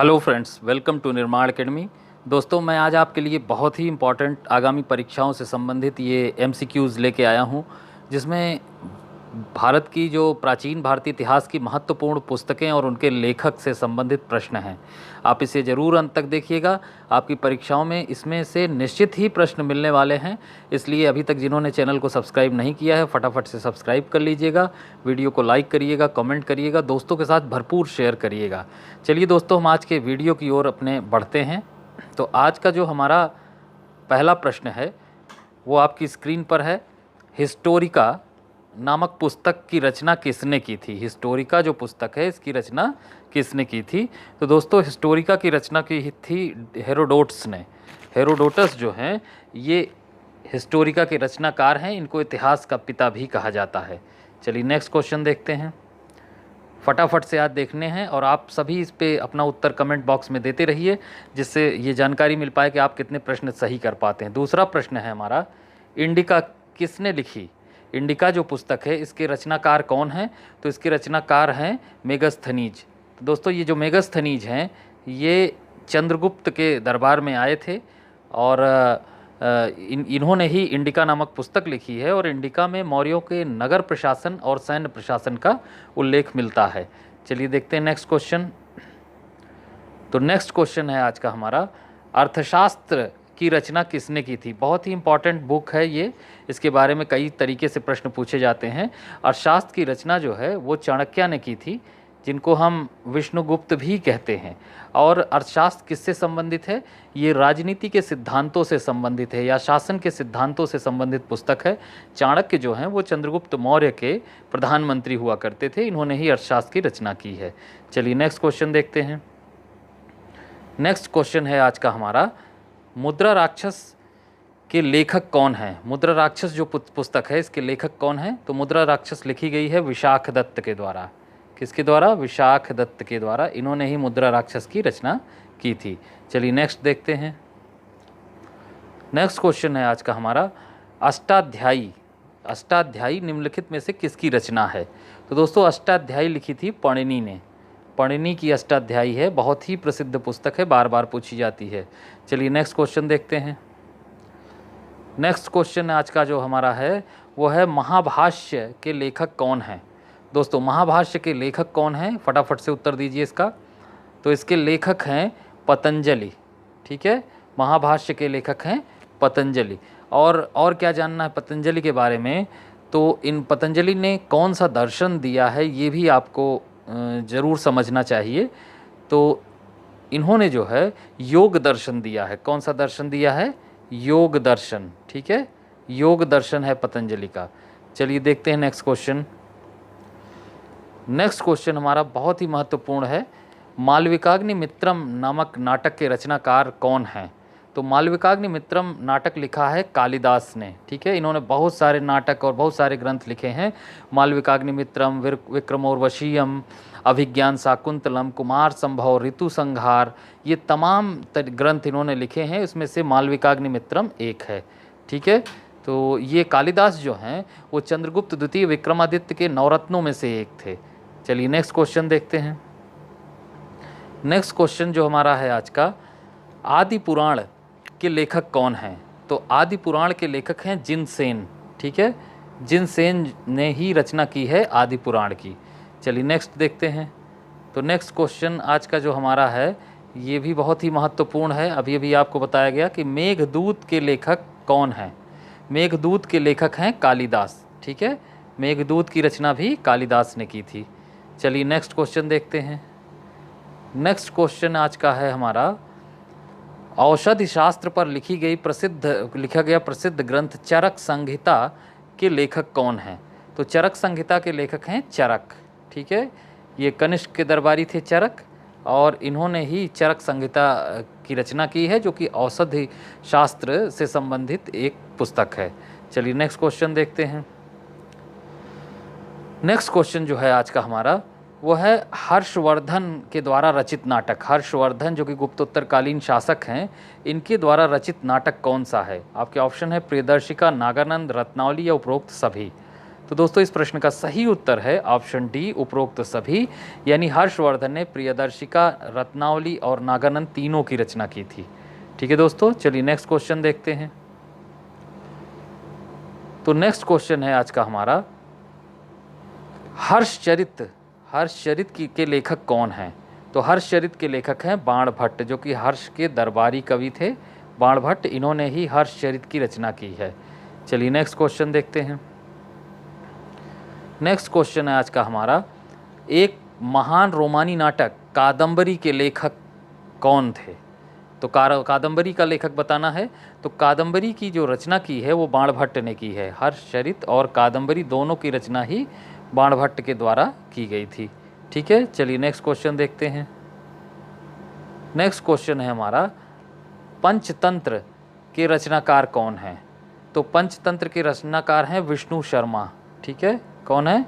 Hello friends, welcome to निर्माण academy. दोस्तों, मैं आज आपके लिए बहुत ही इम्पॉर्टेंट आगामी परीक्षाओं से संबंधित ये एमसीक्यूज़ लेके आया हूँ, जिसमें भारत की जो प्राचीन भारतीय इतिहास की महत्वपूर्ण पुस्तकें और उनके लेखक से संबंधित प्रश्न हैं। आप इसे ज़रूर अंत तक देखिएगा। आपकी परीक्षाओं में इसमें से निश्चित ही प्रश्न मिलने वाले हैं, इसलिए अभी तक जिन्होंने चैनल को सब्सक्राइब नहीं किया है फटाफट से सब्सक्राइब कर लीजिएगा। वीडियो को लाइक करिएगा, कमेंट करिएगा, दोस्तों के साथ भरपूर शेयर करिएगा। चलिए दोस्तों, हम आज के वीडियो की ओर अपने बढ़ते हैं। तो आज का जो हमारा पहला प्रश्न है वो आपकी स्क्रीन पर है। हिस्टोरिका नामक पुस्तक की रचना किसने की थी? हिस्टोरिका जो पुस्तक है, इसकी रचना किसने की थी? तो दोस्तों, हिस्टोरिका की रचना की थी हेरोडोटस ने। हेरोडोटस जो हैं ये हिस्टोरिका के रचनाकार हैं। इनको इतिहास का पिता भी कहा जाता है। चलिए नेक्स्ट क्वेश्चन देखते हैं। फटाफट से आज देखने हैं और आप सभी इस पे अपना उत्तर कमेंट बॉक्स में देते रहिए, जिससे ये जानकारी मिल पाए कि आप कितने प्रश्न सही कर पाते हैं। दूसरा प्रश्न है हमारा, इंडिका किसने लिखी? इंडिका जो पुस्तक है इसके रचनाकार कौन हैं? तो इसके रचनाकार हैं मेगस्थनीज। तो दोस्तों, ये जो मेगस्थनीज हैं ये चंद्रगुप्त के दरबार में आए थे और इन्होंने ही इंडिका नामक पुस्तक लिखी है। और इंडिका में मौर्यों के नगर प्रशासन और सैन्य प्रशासन का उल्लेख मिलता है। चलिए देखते हैं नेक्स्ट क्वेश्चन। तो नेक्स्ट क्वेश्चन है आज का हमारा, अर्थशास्त्र की रचना किसने की थी? बहुत ही इंपॉर्टेंट बुक है ये। इसके बारे में कई तरीके से प्रश्न पूछे जाते हैं। अर्थशास्त्र की रचना जो है वो चाणक्य ने की थी, जिनको हम विष्णुगुप्त भी कहते हैं। और अर्थशास्त्र किससे संबंधित है? ये राजनीति के सिद्धांतों से संबंधित है या शासन के सिद्धांतों से संबंधित पुस्तक है। चाणक्य जो हैं वो चंद्रगुप्त मौर्य के प्रधानमंत्री हुआ करते थे। इन्होंने ही अर्थशास्त्र की रचना की है। चलिए नेक्स्ट क्वेश्चन देखते हैं। नेक्स्ट क्वेश्चन है आज का हमारा, मुद्रा राक्षस के लेखक कौन हैं? मुद्रा राक्षस जो पुस्तक है इसके लेखक कौन हैं? तो मुद्रा राक्षस लिखी गई है विशाख दत्त के द्वारा। किसके द्वारा? विशाख दत्त के द्वारा। इन्होंने ही मुद्रा राक्षस की रचना की थी। चलिए नेक्स्ट देखते हैं। नेक्स्ट क्वेश्चन है आज का हमारा, अष्टाध्यायी। अष्टाध्यायी निम्नलिखित में से किसकी रचना है? तो दोस्तों, अष्टाध्यायी लिखी थी पणिनि ने। पणिनि की अष्टाध्यायी है, बहुत ही प्रसिद्ध पुस्तक है, बार बार पूछी जाती है। चलिए नेक्स्ट क्वेश्चन देखते हैं। नेक्स्ट क्वेश्चन आज का जो हमारा है वो है, महाभाष्य के लेखक कौन हैं? दोस्तों, महाभाष्य के लेखक कौन हैं? फटाफट से उत्तर दीजिए इसका। तो इसके लेखक हैं पतंजलि। ठीक है, महाभाष्य के लेखक हैं पतंजलि। और क्या जानना है पतंजलि के बारे में? तो इन पतंजलि ने कौन सा दर्शन दिया है ये भी आपको ज़रूर समझना चाहिए। तो इन्होंने जो है योग दर्शन दिया है। कौन सा दर्शन दिया है? योग दर्शन। ठीक है, योग दर्शन है पतंजलि का। चलिए देखते हैं नेक्स्ट क्वेश्चन। नेक्स्ट क्वेश्चन हमारा बहुत ही महत्वपूर्ण है, मालविकाग्निमित्रम नामक नाटक के रचनाकार कौन हैं? तो मालविकाग्निमित्रम नाटक लिखा है कालिदास ने। ठीक है, इन्होंने बहुत सारे नाटक और बहुत सारे ग्रंथ लिखे हैं। मालविकाग्निमित्रम, विक्रमोर्वशीयम, अभिज्ञान शाकुंतलम, कुमार संभव, ऋतु संहार, ये तमाम ग्रंथ इन्होंने लिखे हैं। इसमें से मालविकाग्निमित्रम एक है। ठीक है, तो ये कालिदास जो हैं वो चंद्रगुप्त द्वितीय विक्रमादित्य के नवरत्नों में से एक थे। चलिए नेक्स्ट क्वेश्चन देखते हैं। नेक्स्ट क्वेश्चन जो हमारा है आज का, आदि पुराण के लेखक कौन हैं? तो आदि पुराण के लेखक हैं जिनसेन। ठीक है, जिनसेन ने ही रचना की है आदि पुराण की। चलिए नेक्स्ट देखते हैं। तो नेक्स्ट क्वेश्चन आज का जो हमारा है ये भी बहुत ही महत्वपूर्ण है। अभी अभी आपको बताया गया कि मेघदूत के लेखक कौन हैं? मेघदूत के लेखक हैं कालिदास। ठीक है, मेघदूत की रचना भी कालिदास ने की थी। चलिए नेक्स्ट क्वेश्चन देखते हैं। नेक्स्ट क्वेश्चन आज का है हमारा, औषधि शास्त्र पर लिखा गया प्रसिद्ध ग्रंथ चरक संहिता के लेखक कौन हैं? तो चरक संहिता के लेखक हैं चरक। ठीक है, ये कनिष्क के दरबारी थे चरक, और इन्होंने ही चरक संहिता की रचना की है, जो कि औषधि शास्त्र से संबंधित एक पुस्तक है। चलिए नेक्स्ट क्वेश्चन देखते हैं। नेक्स्ट क्वेश्चन जो है आज का हमारा वो है, हर्षवर्धन के द्वारा रचित नाटक। हर्षवर्धन जो कि गुप्तोत्तरकालीन शासक हैं, इनके द्वारा रचित नाटक कौन सा है? आपके ऑप्शन है प्रियदर्शिका, नागानंद, रत्नावली या उपरोक्त सभी। तो दोस्तों इस प्रश्न का सही उत्तर है ऑप्शन डी, उपरोक्त सभी, यानी हर्षवर्धन ने प्रियदर्शिका, रत्नावली और नागानंद तीनों की रचना की थी। ठीक है दोस्तों, चलिए नेक्स्ट क्वेश्चन देखते हैं। तो नेक्स्ट क्वेश्चन है आज का हमारा, हर्षचरित के लेखक कौन हैं? तो हर्षचरित के लेखक हैं बाणभट्ट, जो कि हर्ष के दरबारी कवि थे। बाणभट्ट, इन्होंने ही हर्षचरित की रचना की है। चलिए नेक्स्ट क्वेश्चन देखते हैं। नेक्स्ट क्वेश्चन है आज का हमारा, एक महान रोमानी नाटक कादंबरी के लेखक कौन थे? तो कादंबरी का लेखक बताना है। तो कादंबरी की जो रचना की है वो बाणभट्ट ने की है। हर्षचरित और कादंबरी दोनों की रचना ही बाणभट्ट के द्वारा की गई थी। ठीक है, चलिए नेक्स्ट क्वेश्चन देखते हैं। नेक्स्ट क्वेश्चन है हमारा, पंचतंत्र के रचनाकार कौन हैं? तो पंचतंत्र के रचनाकार हैं विष्णु शर्मा। ठीक है, कौन है?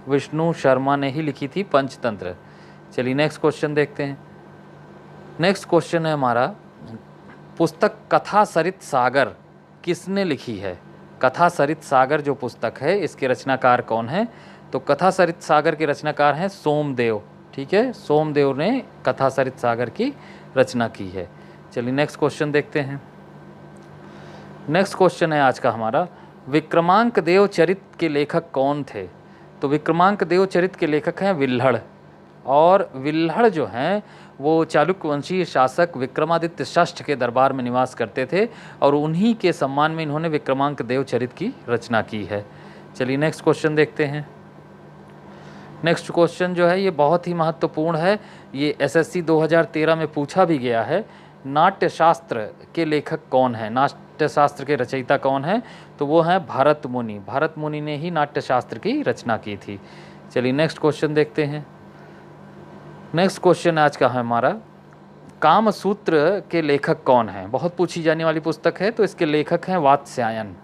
विष्णु शर्मा ने ही लिखी थी पंचतंत्र। चलिए नेक्स्ट क्वेश्चन देखते हैं। नेक्स्ट क्वेश्चन है हमारा, पुस्तक कथा सरित सागर किसने लिखी है? कथा सरित सागर जो पुस्तक है, इसके रचनाकार कौन है? तो कथा सरित सागर के रचनाकार हैं सोमदेव। ठीक है, सोमदेव ने कथा सरित सागर की रचना की है। चलिए नेक्स्ट क्वेश्चन देखते हैं। नेक्स्ट क्वेश्चन है आज का हमारा, विक्रमांक देव चरित के लेखक कौन थे? तो विक्रमांक देव चरित के लेखक हैं विल्हड़, और विल्हड़ जो हैं वो चालुक्य वंशीय शासक विक्रमादित्य षष्ठ के दरबार में निवास करते थे, और उन्हीं के सम्मान में इन्होंने विक्रमांक देव चरित की रचना की है। चलिए नेक्स्ट क्वेश्चन देखते हैं। नेक्स्ट क्वेश्चन जो है ये बहुत ही महत्वपूर्ण है, ये एसएससी 2013 में पूछा भी गया है। नाट्यशास्त्र के लेखक कौन है? नाट्यशास्त्र के रचयिता कौन है? तो वो हैं भरत मुनि। भरत मुनि ने ही नाट्यशास्त्र की रचना की थी। चलिए नेक्स्ट क्वेश्चन देखते हैं। नेक्स्ट क्वेश्चन आज का है हमारा, कामसूत्र के लेखक कौन हैं? बहुत पूछी जाने वाली पुस्तक है, तो इसके लेखक हैं वात्स्यायन।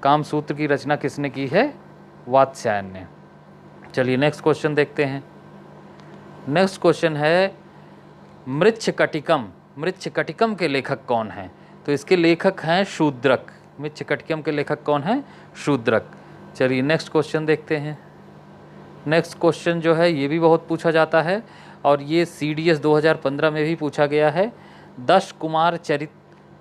कामसूत्र की रचना किसने की है? वात्स्यायन ने। चलिए नेक्स्ट क्वेश्चन देखते हैं। नेक्स्ट क्वेश्चन है, मृच्छकटिकम के लेखक कौन हैं? तो इसके लेखक हैं शूद्रक। मृच्छकटिकम के लेखक कौन हैं? शूद्रक। चलिए नेक्स्ट क्वेश्चन देखते हैं। नेक्स्ट क्वेश्चन जो है ये भी बहुत पूछा जाता है, और ये CDS 2015 में भी पूछा गया है। 10 कुमार चरित,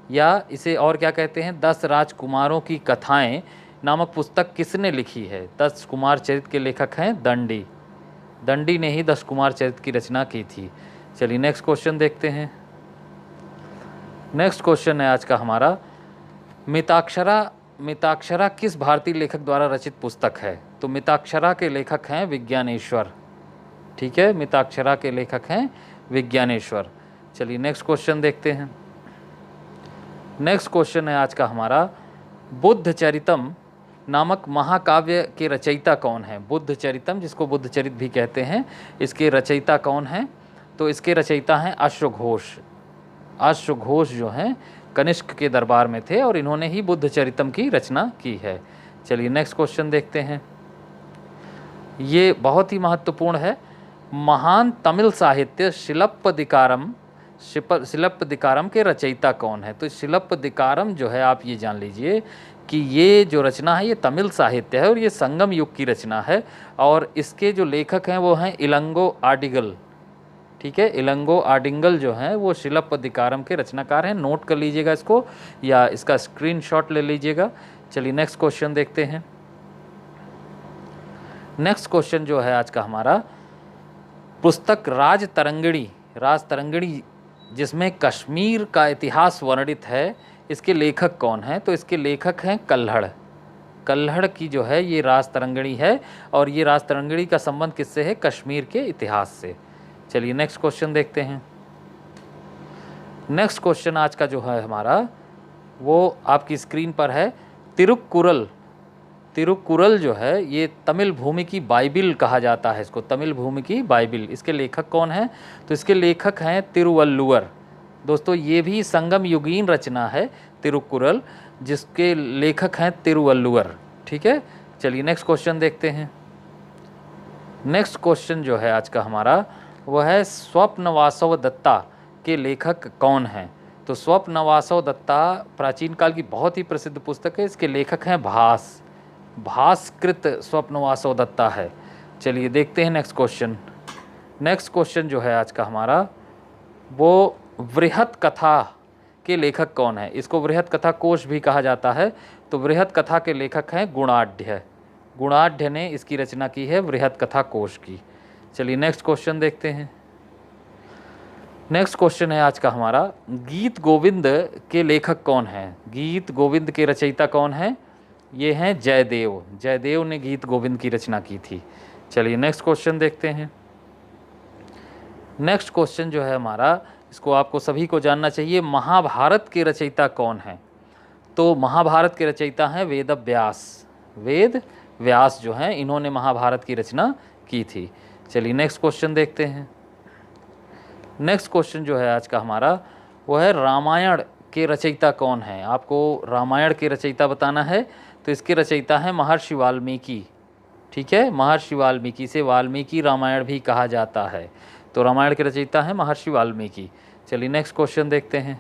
या इसे और क्या कहते हैं, 10 राजकुमारों की कथाएं नामक पुस्तक किसने लिखी है? 10 कुमार चरित के लेखक हैं दंडी। दंडी ने ही 10 कुमार चरित की रचना की थी। चलिए नेक्स्ट क्वेश्चन देखते हैं। नेक्स्ट क्वेश्चन है आज का हमारा, मिताक्षरा किस भारतीय लेखक द्वारा रचित पुस्तक है? तो मिताक्षरा के लेखक हैं विज्ञानेश्वर। ठीक है, मिताक्षरा के लेखक हैं विज्ञानेश्वर। चलिए नेक्स्ट क्वेश्चन देखते हैं। नेक्स्ट क्वेश्चन है आज का हमारा, बुद्ध चरितम नामक महाकाव्य के रचयिता कौन है? बुद्ध चरितम, जिसको बुद्ध चरित भी कहते हैं, इसके रचयिता कौन हैं? तो इसके रचयिता हैं अश्वघोष। अश्वघोष जो हैं कनिष्क के दरबार में थे, और इन्होंने ही बुद्ध चरितम की रचना की है। चलिए नेक्स्ट क्वेश्चन देखते हैं। ये बहुत ही महत्वपूर्ण है, महान तमिल साहित्य शिलप्पदिकारम के रचयिता कौन है? तो शिलप्पदिकारम जो है, आप ये जान लीजिए कि ये जो रचना है ये तमिल साहित्य है, और ये संगम युग की रचना है, और इसके जो लेखक हैं वो हैं इलंगो आडिगल। ठीक है, इलंगो आडिंगल जो हैं वो शिलप्पदिकारम के रचनाकार हैं। नोट कर लीजिएगा इसको, या इसका स्क्रीनशॉट ले लीजिएगा। चलिए नेक्स्ट क्वेश्चन देखते हैं। नेक्स्ट क्वेश्चन जो है आज का हमारा, पुस्तक राज तरंगिणी जिसमें कश्मीर का इतिहास वर्णित है, इसके लेखक कौन हैं? तो इसके लेखक हैं कल्हड़। कल्हड़ की जो है ये राज तरंगिणी है, और ये राज तरंगिणी का संबंध किससे है? कश्मीर के इतिहास से। चलिए नेक्स्ट क्वेश्चन देखते हैं। नेक्स्ट क्वेश्चन आज का जो है हमारा, वो आपकी स्क्रीन पर है। तिरुक्कुरल जो है ये तमिल भूमि की बाइबिल कहा जाता है इसको, तमिल भूमि की बाइबिल। इसके लेखक कौन हैं? तो इसके लेखक हैं तिरुवल्लुवर। दोस्तों ये भी संगम युगीन रचना है तिरुक्कुरल, जिसके लेखक हैं तिरुवल्लुवर। ठीक है, चलिए नेक्स्ट क्वेश्चन देखते हैं। नेक्स्ट क्वेश्चन जो है आज का हमारा, वह है स्वप्नवासव दत्ता के लेखक कौन हैं? तो स्वप्नवासव दत्ता प्राचीन काल की बहुत ही प्रसिद्ध पुस्तक है, इसके लेखक हैं भास। भास्कृत स्वप्नवासो दत्ता है। चलिए देखते हैं नेक्स्ट क्वेश्चन। नेक्स्ट क्वेश्चन जो है आज का हमारा, वो वृहत कथा के लेखक कौन है। इसको वृहत कथा कोश भी कहा जाता है। तो वृहत कथा के लेखक हैं गुणाढ़। गुणाढ़ ने इसकी रचना की है, वृहत कथा कोश की। चलिए नेक्स्ट क्वेश्चन देखते हैं। नेक्स्ट क्वेश्चन है आज का हमारा, गीत गोविंद के लेखक कौन हैं। गीत गोविंद के रचयिता कौन हैं। ये हैं जयदेव। जयदेव ने गीत गोविंद की रचना की थी। चलिए नेक्स्ट क्वेश्चन देखते हैं। नेक्स्ट क्वेश्चन जो है हमारा, इसको आपको सभी को जानना चाहिए, महाभारत के रचयिता कौन हैं। तो महाभारत के रचयिता हैं वेद व्यास। वेद व्यास जो हैं, इन्होंने महाभारत की रचना की थी। चलिए नेक्स्ट क्वेश्चन देखते हैं। नेक्स्ट क्वेश्चन जो है आज का हमारा, वो है रामायण के रचयिता कौन हैं। आपको रामायण के रचयिता बताना है। तो इसके रचयिता हैं महर्षि वाल्मीकि। ठीक है, महर्षि वाल्मीकि से वाल्मीकि रामायण भी कहा जाता है। तो रामायण के रचयिता हैं महर्षि वाल्मीकि। चलिए नेक्स्ट क्वेश्चन देखते हैं।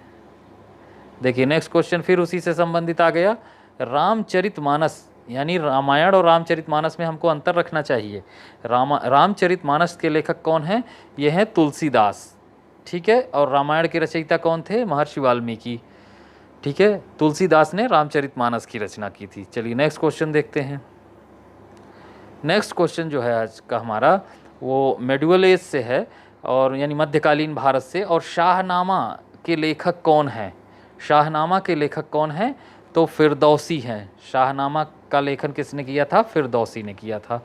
देखिए नेक्स्ट क्वेश्चन फिर उसी से संबंधित आ गया, रामचरितमानस। यानी रामायण और रामचरितमानस में हमको अंतर रखना चाहिए। रामचरितमानस के लेखक कौन हैं। ये हैं तुलसीदास। ठीक है, और रामायण के रचयिता कौन थे, महर्षि वाल्मीकि। ठीक है, तुलसीदास ने रामचरितमानस की रचना की थी। चलिए नेक्स्ट क्वेश्चन देखते हैं। नेक्स्ट क्वेश्चन जो है आज का हमारा, वो मेडुअल एज से है, और यानी मध्यकालीन भारत से। और शाहनामा के लेखक कौन हैं। शाहनामा के लेखक कौन हैं, तो फिरदौसी हैं। शाहनामा का लेखन किसने किया था, फिरदौसी ने किया था।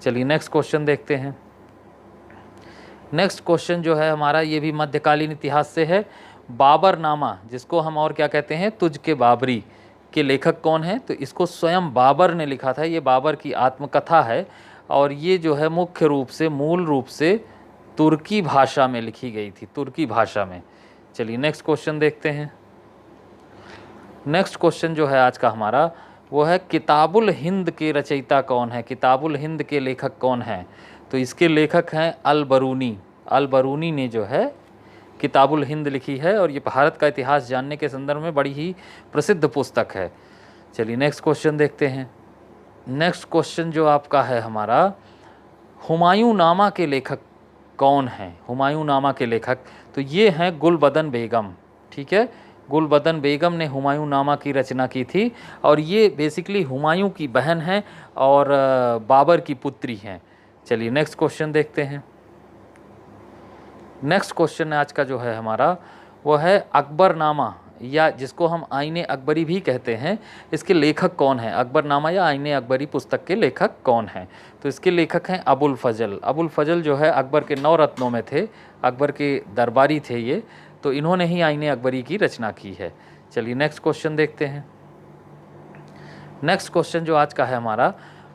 चलिए नेक्स्ट क्वेश्चन देखते हैं। नेक्स्ट क्वेश्चन जो है हमारा, ये भी मध्यकालीन इतिहास से है। बाबरनामा, जिसको हम और क्या कहते हैं, तुझ के बाबरी, के लेखक कौन हैं। तो इसको स्वयं बाबर ने लिखा था। ये बाबर की आत्मकथा है, और ये जो है मुख्य रूप से, मूल रूप से तुर्की भाषा में लिखी गई थी, तुर्की भाषा में। चलिए नेक्स्ट क्वेश्चन देखते हैं। नेक्स्ट क्वेश्चन जो है आज का हमारा, वो है किताबुल हिंद के रचयिता कौन है। किताबुल हिंद के लेखक कौन हैं। तो इसके लेखक हैं अल बरूनी। अल बरूनी ने जो है किताबुल हिंद लिखी है, और ये भारत का इतिहास जानने के संदर्भ में बड़ी ही प्रसिद्ध पुस्तक है। चलिए नेक्स्ट क्वेश्चन देखते हैं। नेक्स्ट क्वेश्चन जो आपका है हमारा, हुमायूं नामा के लेखक कौन हैं। हुमायूं नामा के लेखक, तो ये हैं गुलबदन बेगम। ठीक है, गुलबदन बेगम ने हुमायूं नामा की रचना की थी, और ये बेसिकली हुमायूं की बहन हैं और बाबर की पुत्री हैं। चलिए नेक्स्ट क्वेश्चन देखते हैं। नेक्स्ट क्वेश्चन आज का जो है हमारा, वो है अकबरनामा, या जिसको हम आईने अकबरी भी कहते हैं। इसके लेखक कौन हैं। अकबरनामा या आईने अकबरी पुस्तक के लेखक कौन हैं। तो इसके लेखक हैं अबुल फजल। अबुल फजल जो है अकबर के 9 रत्नों में थे, अकबर के दरबारी थे ये। तो इन्होंने ही आईने अकबरी की रचना की है। चलिए नेक्स्ट क्वेश्चन देखते हैं। नेक्स्ट क्वेश्चन जो आज का है हमारा,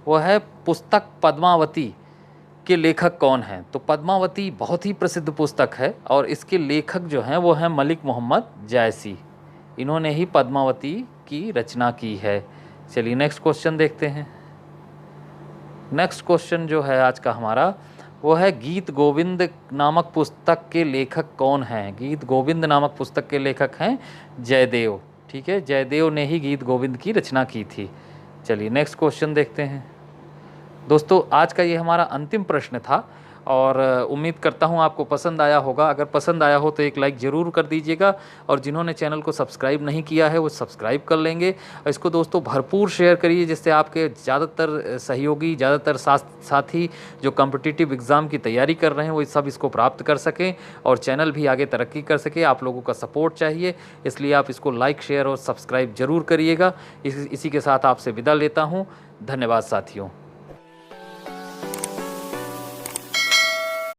वो है पुस्तक पद्मावती के लेखक कौन हैं। तो पद्मावती बहुत ही प्रसिद्ध पुस्तक है, और इसके लेखक जो हैं वो हैं मलिक मोहम्मद जायसी। इन्होंने ही पद्मावती की रचना की है। चलिए नेक्स्ट क्वेश्चन देखते हैं। नेक्स्ट क्वेश्चन जो है आज का हमारा, वो है गीत गोविंद नामक पुस्तक के लेखक कौन हैं। गीत गोविंद नामक पुस्तक के लेखक हैं जयदेव। ठीक है, जयदेव ने ही गीत गोविंद की रचना की थी। चलिए नेक्स्ट क्वेश्चन देखते हैं। दोस्तों आज का ये हमारा अंतिम प्रश्न था, और उम्मीद करता हूँ आपको पसंद आया होगा। अगर पसंद आया हो तो एक लाइक ज़रूर कर दीजिएगा, और जिन्होंने चैनल को सब्सक्राइब नहीं किया है वो सब्सक्राइब कर लेंगे। और इसको दोस्तों भरपूर शेयर करिए, जिससे आपके ज़्यादातर सहयोगी, ज़्यादातर साथी जो कॉम्पिटिटिव एग्ज़ाम की तैयारी कर रहे हैं वो सब इसको प्राप्त कर सकें, और चैनल भी आगे तरक्की कर सके। आप लोगों का सपोर्ट चाहिए, इसलिए आप इसको लाइक, शेयर और सब्सक्राइब ज़रूर करिएगा। इसी के साथ आपसे विदा लेता हूँ। धन्यवाद साथियों।